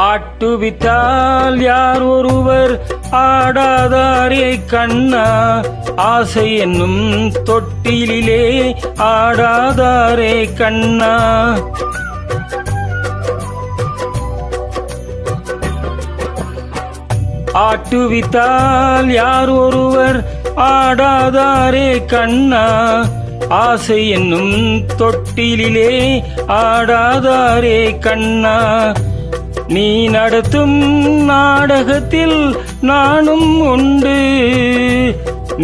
ஆட்டுவித்தால் யார் ஒருவர் ஆடாதாரே கண்ணா, ஆசை என்னும் தொட்டிலே ஆடாதாரே கண்ணா. ஆட்டுவித்தால் யார் ஒருவர் ஆடாதாரே கண்ணா, ஆசை என்னும் தொட்டிலே ஆடாதாரே கண்ணா. நீ நடத்தும் நாடகத்தில் நானும் உண்டு,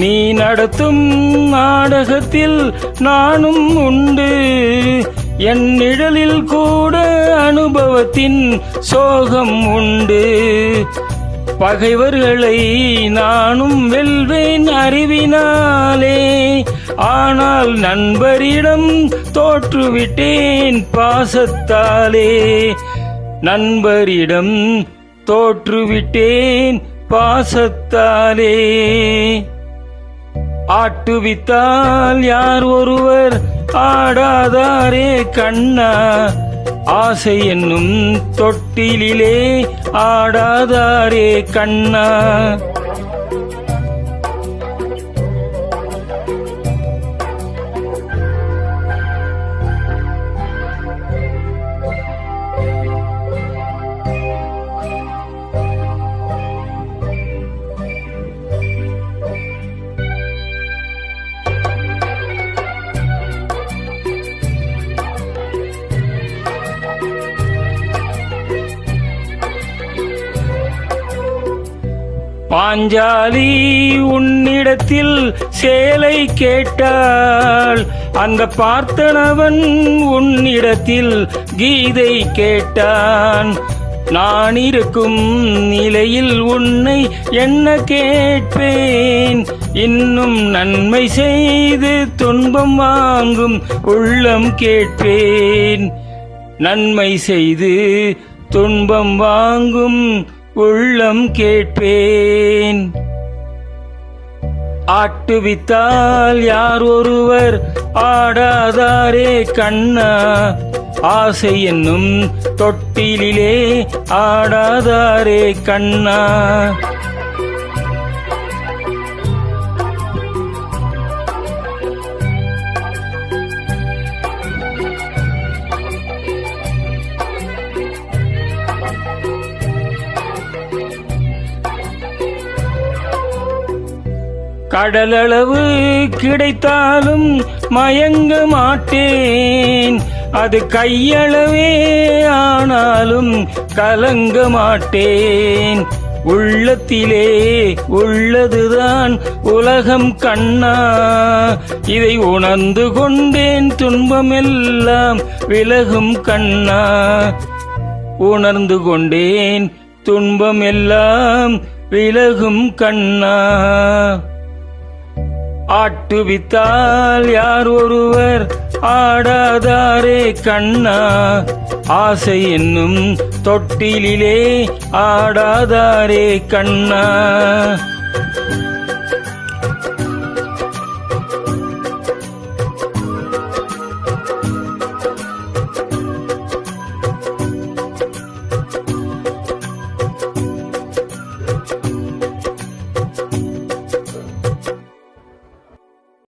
நீ நடத்தும் நாடகத்தில் நானும் உண்டு. என் நிழலில் கூட அனுபவத்தின் சோகம் உண்டு. பகைவர்களை நானும் வெல்வேன் அறிவினாலே, ஆனால் நண்பரிடம் தோற்றுவிட்டேன் பாசத்தாலே. நண்பரிடம் தோற்றுவிட்டேன் பாசத்தாலே. ஆட்டுவித்தால் யார் ஒருவர் ஆடாதாரே கண்ணா, ஆசை என்னும் தொட்டிலே ஆடாதாரே கண்ணா. பாஞ்சாலி உன்னிடத்தில் சேலை கேட்டாள், அந்த பார்த்தனவன் உன்னிடத்தில் கீதை கேட்டான். நான் இருக்கும் நிலையில் உன்னை என்ன கேட்பேன், இன்னும் நன்மை செய்து துன்பம் வாங்கும் உள்ளம் கேட்பேன். நன்மை செய்து துன்பம் வாங்கும் உள்ளம் கேட்பேன். ஆட்டுவித்தால் யார் ஒருவர் ஆடாதாரே கண்ணா, ஆசை என்னும் தொட்டிலே ஆடாதாரே கண்ணா. கடலளவு கிடைத்தாலும் மயங்க மாட்டேன், அது கையளவே ஆனாலும் கலங்க மாட்டேன். உள்ளத்திலே உள்ளதுதான் உலகம் கண்ணா, இதை உணர்ந்து கொண்டேன் துன்பமெல்லாம் விலகும் கண்ணா. உணர்ந்து கொண்டேன் துன்பமெல்லாம் விலகும் கண்ணா. ஆட்டுவித்தால் யார் ஒருவர் ஆடாதாரே கண்ணா, ஆசை என்னும் தொட்டிலே ஆடாதாரே கண்ணா.